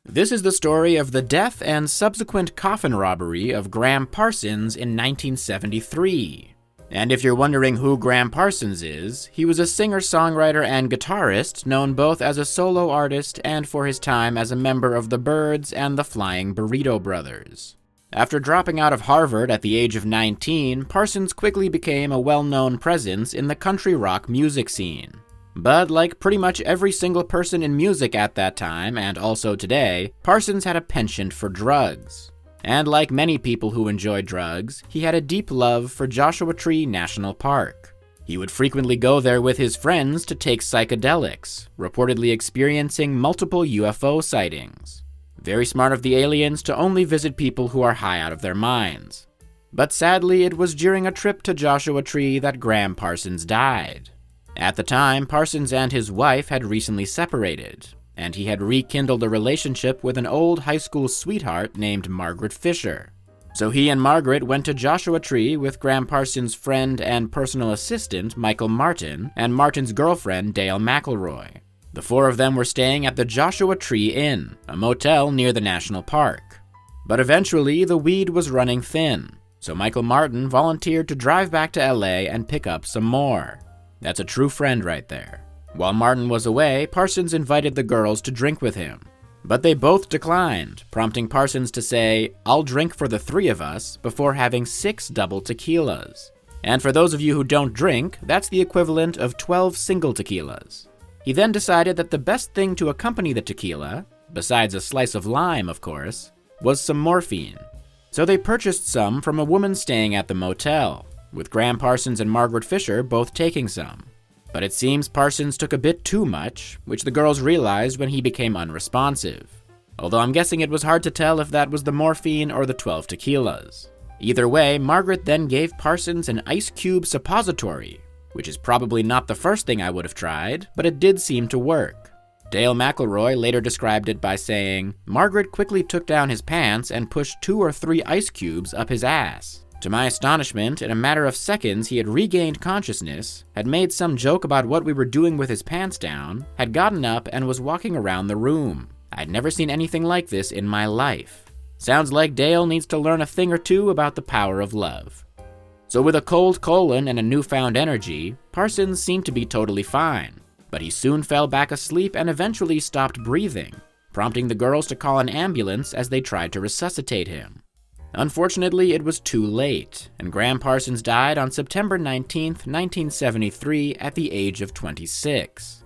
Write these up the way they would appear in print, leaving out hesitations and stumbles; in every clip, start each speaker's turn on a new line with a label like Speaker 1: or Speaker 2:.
Speaker 1: This is the story of the death and subsequent coffin robbery of Gram Parsons in 1973. And if you're wondering who Gram Parsons is, he was a singer-songwriter and guitarist known both as a solo artist and for his time as a member of the Byrds and the Flying Burrito Brothers. After dropping out of Harvard at the age of 19, Parsons quickly became a well-known presence in the country rock music scene. But like pretty much every single person in music at that time, and also today, Parsons had a penchant for drugs. And like many people who enjoy drugs, he had a deep love for Joshua Tree National Park. He would frequently go there with his friends to take psychedelics, reportedly experiencing multiple UFO sightings. Very smart of the aliens to only visit people who are high out of their minds. But sadly, it was during a trip to Joshua Tree that Gram Parsons died. At the time, Parsons and his wife had recently separated, and he had rekindled a relationship with an old high school sweetheart named Margaret Fisher. So he and Margaret went to Joshua Tree with Gram Parsons' friend and personal assistant, Michael Martin, and Martin's girlfriend, Dale McElroy. The four of them were staying at the Joshua Tree Inn, a motel near the national park. But eventually, the weed was running thin, so Michael Martin volunteered to drive back to LA and pick up some more. That's a true friend right there. While Martin was away, Parsons invited the girls to drink with him. But they both declined, prompting Parsons to say, "I'll drink for the three of us," before having 6 double tequilas. And for those of you who don't drink, that's the equivalent of 12 single tequilas. He then decided that the best thing to accompany the tequila, besides a slice of lime of course, was some morphine. So they purchased some from a woman staying at the motel, with Gram Parsons and Margaret Fisher both taking some. But it seems Parsons took a bit too much, which the girls realized when he became unresponsive. Although I'm guessing it was hard to tell if that was the morphine or the 12 tequilas. Either way, Margaret then gave Parsons an ice cube suppository, which is probably not the first thing I would have tried, but it did seem to work. Dale McElroy later described it by saying, "Margaret quickly took down his pants and pushed 2 or 3 ice cubes up his ass. To my astonishment, in a matter of seconds he had regained consciousness, had made some joke about what we were doing with his pants down, had gotten up and was walking around the room. I'd never seen anything like this in my life. Sounds like Dale needs to learn a thing or two about the power of love." So with a cold colon and a newfound energy, Parsons seemed to be totally fine, but he soon fell back asleep and eventually stopped breathing, prompting the girls to call an ambulance as they tried to resuscitate him. Unfortunately, it was too late, and Gram Parsons died on September 19th, 1973 at the age of 26.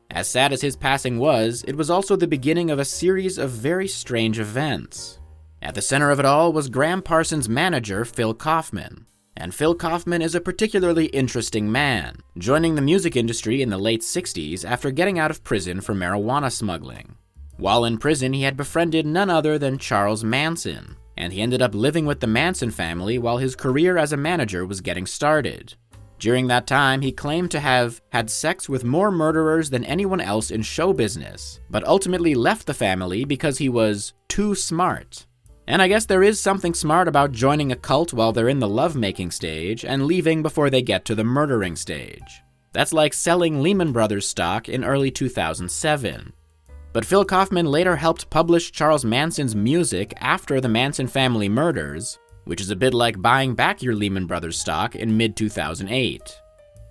Speaker 1: As sad as his passing was, it was also the beginning of a series of very strange events. At the center of it all was Gram Parsons' manager, Phil Kaufman. And Phil Kaufman is a particularly interesting man, joining the music industry in the late 60s after getting out of prison for marijuana smuggling. While in prison, he had befriended none other than Charles Manson, and he ended up living with the Manson family while his career as a manager was getting started. During that time, he claimed to have had sex with more murderers than anyone else in show business, but ultimately left the family because he was too smart. And I guess there is something smart about joining a cult while they're in the lovemaking stage and leaving before they get to the murdering stage. That's like selling Lehman Brothers stock in early 2007. But Phil Kaufman later helped publish Charles Manson's music after the Manson family murders, which is a bit like buying back your Lehman Brothers stock in mid-2008.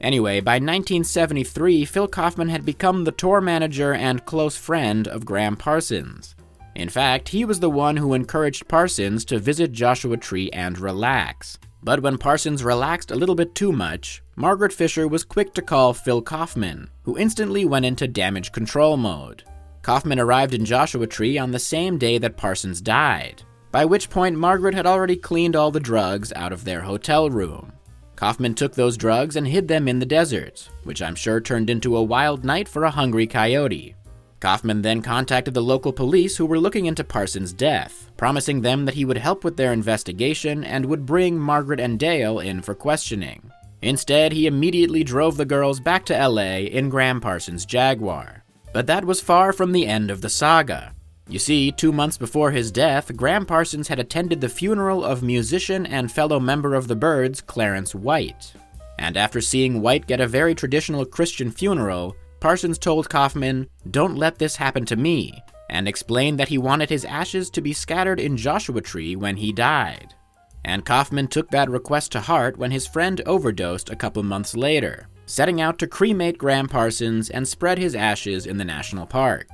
Speaker 1: Anyway, by 1973, Phil Kaufman had become the tour manager and close friend of Gram Parsons. In fact, he was the one who encouraged Parsons to visit Joshua Tree and relax. But when Parsons relaxed a little bit too much, Margaret Fisher was quick to call Phil Kaufman, who instantly went into damage control mode. Kaufman arrived in Joshua Tree on the same day that Parsons died, by which point Margaret had already cleaned all the drugs out of their hotel room. Kaufman took those drugs and hid them in the desert, which I'm sure turned into a wild night for a hungry coyote. Kaufman then contacted the local police who were looking into Parsons' death, promising them that he would help with their investigation and would bring Margaret and Dale in for questioning. Instead, he immediately drove the girls back to LA in Gram Parsons' Jaguar. But that was far from the end of the saga. You see, 2 months before his death, Gram Parsons had attended the funeral of musician and fellow member of the Byrds, Clarence White. And after seeing White get a very traditional Christian funeral, Parsons told Kaufman, "Don't let this happen to me," and explained that he wanted his ashes to be scattered in Joshua Tree when he died. And Kaufman took that request to heart when his friend overdosed a couple months later, setting out to cremate Gram Parsons and spread his ashes in the national park.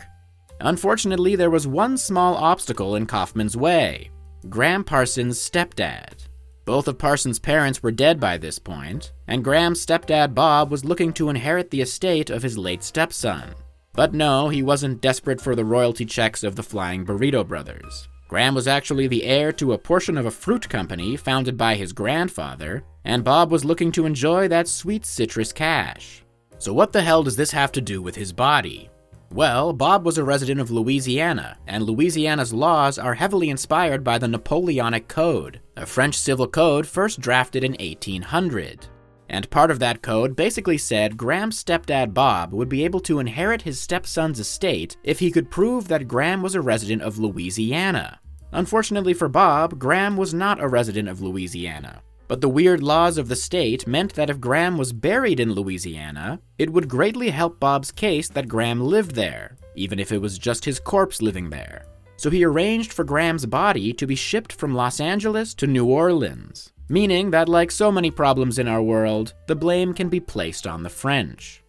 Speaker 1: Unfortunately, there was one small obstacle in Kaufman's way: Gram Parsons' stepdad. Both of Parsons' parents were dead by this point, and Gram's stepdad Bob was looking to inherit the estate of his late stepson. But no, he wasn't desperate for the royalty checks of the flying Burrito brothers. Gram was actually the heir to a portion of a fruit company founded by his grandfather, and Bob was looking to enjoy that sweet citrus cash. So what the hell does this have to do with his body? Well, Bob was a resident of Louisiana, and Louisiana's laws are heavily inspired by the Napoleonic Code, a French civil code first drafted in 1800. And part of that code basically said Gram's stepdad Bob would be able to inherit his stepson's estate if he could prove that Gram was a resident of Louisiana. Unfortunately for Bob, Gram was not a resident of Louisiana. But the weird laws of the state meant that if Gram was buried in Louisiana, it would greatly help Bob's case that Gram lived there, even if it was just his corpse living there. So he arranged for Gram's body to be shipped from Los Angeles to New Orleans, meaning that, like so many problems in our world, the blame can be placed on the French.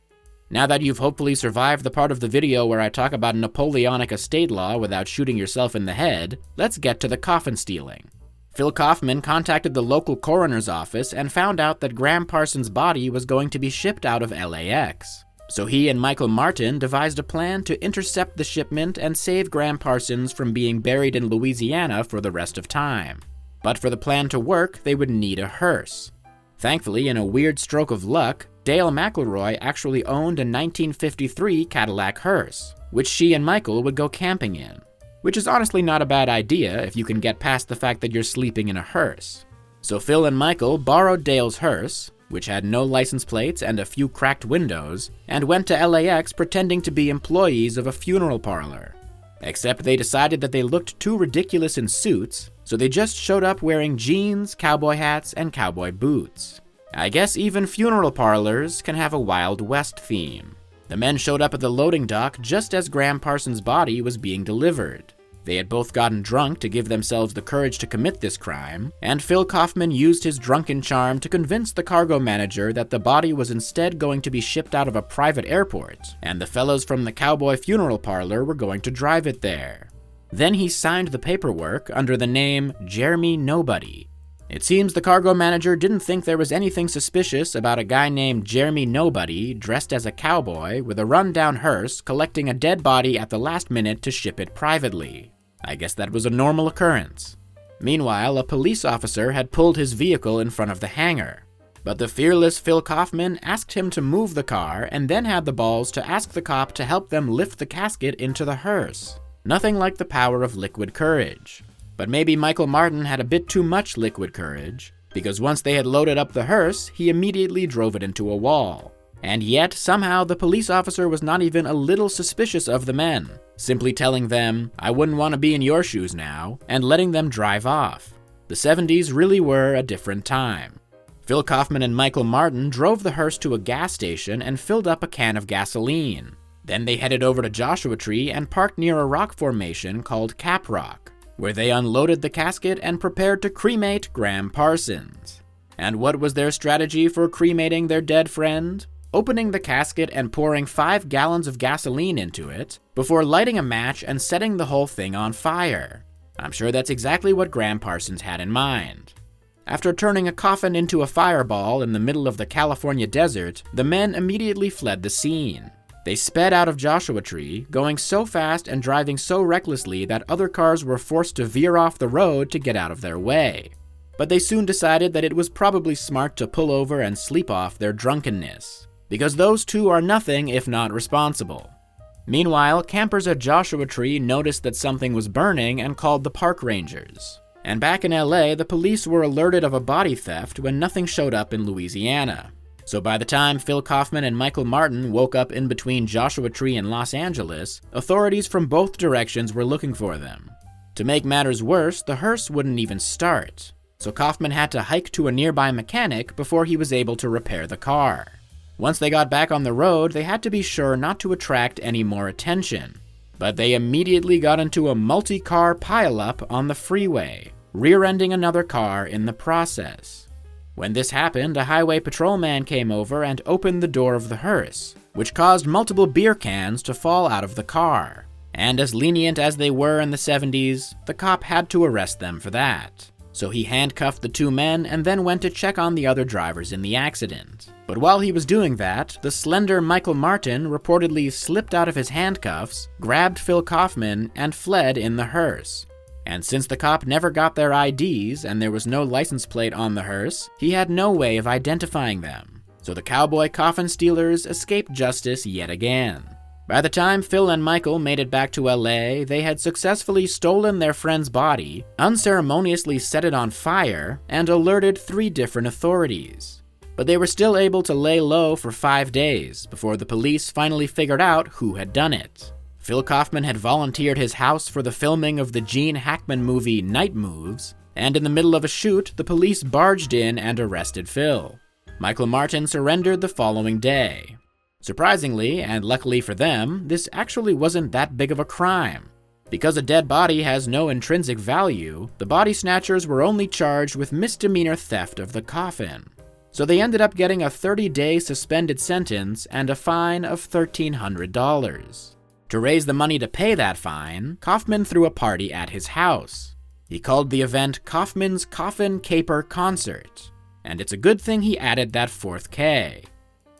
Speaker 1: Now that you've hopefully survived the part of the video where I talk about Napoleonic estate law without shooting yourself in the head, let's get to the coffin stealing. Phil Kaufman contacted the local coroner's office and found out that Gram Parsons' body was going to be shipped out of LAX. So he and Michael Martin devised a plan to intercept the shipment and save Gram Parsons from being buried in Louisiana for the rest of time. But for the plan to work, they would need a hearse. Thankfully, in a weird stroke of luck, Dale McElroy actually owned a 1953 Cadillac hearse, which she and Michael would go camping in. Which is honestly not a bad idea if you can get past the fact that you're sleeping in a hearse. So Phil and Michael borrowed Dale's hearse, which had no license plates and a few cracked windows, and went to LAX pretending to be employees of a funeral parlor. Except they decided that they looked too ridiculous in suits, so they just showed up wearing jeans, cowboy hats, and cowboy boots. I guess even funeral parlors can have a Wild West theme. The men showed up at the loading dock just as Gram Parsons' body was being delivered. They had both gotten drunk to give themselves the courage to commit this crime, and Phil Kaufman used his drunken charm to convince the cargo manager that the body was instead going to be shipped out of a private airport, and the fellows from the cowboy funeral parlor were going to drive it there. Then he signed the paperwork under the name Jeremy Nobody. It seems the cargo manager didn't think there was anything suspicious about a guy named Jeremy Nobody dressed as a cowboy with a run-down hearse collecting a dead body at the last minute to ship it privately. I guess that was a normal occurrence. Meanwhile, a police officer had pulled his vehicle in front of the hangar. But the fearless Phil Kaufman asked him to move the car and then had the balls to ask the cop to help them lift the casket into the hearse. Nothing like the power of liquid courage. But maybe Michael Martin had a bit too much liquid courage, because once they had loaded up the hearse, he immediately drove it into a wall. And yet, somehow, the police officer was not even a little suspicious of the men, simply telling them, "I wouldn't want to be in your shoes now," and letting them drive off. The 70s really were a different time. Phil Kaufman and Michael Martin drove the hearse to a gas station and filled up a can of gasoline. Then they headed over to Joshua Tree and parked near a rock formation called Cap Rock, where they unloaded the casket and prepared to cremate Gram Parsons. And what was their strategy for cremating their dead friend? Opening the casket and pouring 5 gallons of gasoline into it, before lighting a match and setting the whole thing on fire. I'm sure that's exactly what Gram Parsons had in mind. After turning a coffin into a fireball in the middle of the California desert, the men immediately fled the scene. They sped out of Joshua Tree, going so fast and driving so recklessly that other cars were forced to veer off the road to get out of their way. But they soon decided that it was probably smart to pull over and sleep off their drunkenness, because those two are nothing if not responsible. Meanwhile, campers at Joshua Tree noticed that something was burning and called the park rangers. And back in LA, the police were alerted of a body theft when nothing showed up in Louisiana. So by the time Phil Kaufman and Michael Martin woke up in between Joshua Tree and Los Angeles, authorities from both directions were looking for them. To make matters worse, the hearse wouldn't even start. So Kaufman had to hike to a nearby mechanic before he was able to repair the car. Once they got back on the road, they had to be sure not to attract any more attention. but they immediately got into a multi-car pileup on the freeway, rear-ending another car in the process. When this happened, a highway patrolman came over and opened the door of the hearse, which caused multiple beer cans to fall out of the car. And as lenient as they were in the 70s, the cop had to arrest them for that. So he handcuffed the two men and then went to check on the other drivers in the accident. But while he was doing that, the slender Michael Martin reportedly slipped out of his handcuffs, grabbed Phil Kaufman, and fled in the hearse. And since the cop never got their IDs and there was no license plate on the hearse, he had no way of identifying them. So the cowboy coffin stealers escaped justice yet again. By the time Phil and Michael made it back to LA, they had successfully stolen their friend's body, unceremoniously set it on fire, and alerted 3 different authorities. But they were still able to lay low for 5 days before the police finally figured out who had done it. Phil Kaufman had volunteered his house for the filming of the Gene Hackman movie Night Moves, and in the middle of a shoot, the police barged in and arrested Phil. Michael Martin surrendered the following day. Surprisingly, and luckily for them, this actually wasn't that big of a crime. Because a dead body has no intrinsic value, the body snatchers were only charged with misdemeanor theft of the coffin. So they ended up getting a 30-day suspended sentence and a fine of $1,300. To raise the money to pay that fine, Kaufman threw a party at his house. He called the event Kaufman's Coffin Caper Concert, and it's a good thing he added that 4th K.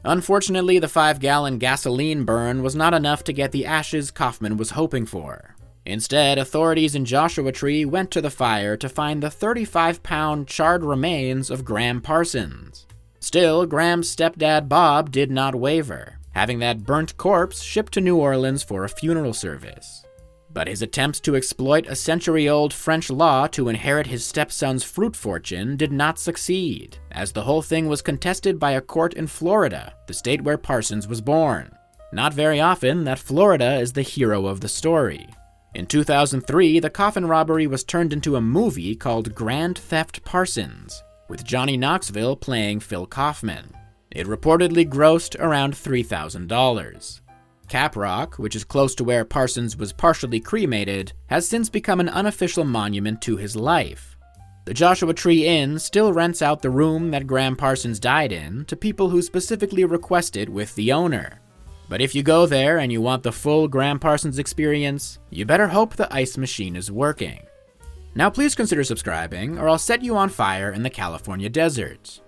Speaker 1: Unfortunately, the 5-gallon gasoline burn was not enough to get the ashes Kaufman was hoping for. Instead, authorities in Joshua Tree went to the fire to find the 35-pound charred remains of Gram Parsons. Still, Gram's stepdad Bob did not waver, having that burnt corpse shipped to New Orleans for a funeral service. But his attempts to exploit a century-old French law to inherit his stepson's fruit fortune did not succeed, as the whole thing was contested by a court in Florida, the state where Parsons was born. Not very often that Florida is the hero of the story. In 2003, the coffin robbery was turned into a movie called Grand Theft Parsons, with Johnny Knoxville playing Phil Kaufman. It reportedly grossed around $3,000. Caprock, which is close to where Parsons was partially cremated, has since become an unofficial monument to his life. The Joshua Tree Inn still rents out the room that Gram Parsons died in to people who specifically requested with the owner. But if you go there and you want the full Gram Parsons experience, you better hope the ice machine is working. Now please consider subscribing, or I'll set you on fire in the California desert.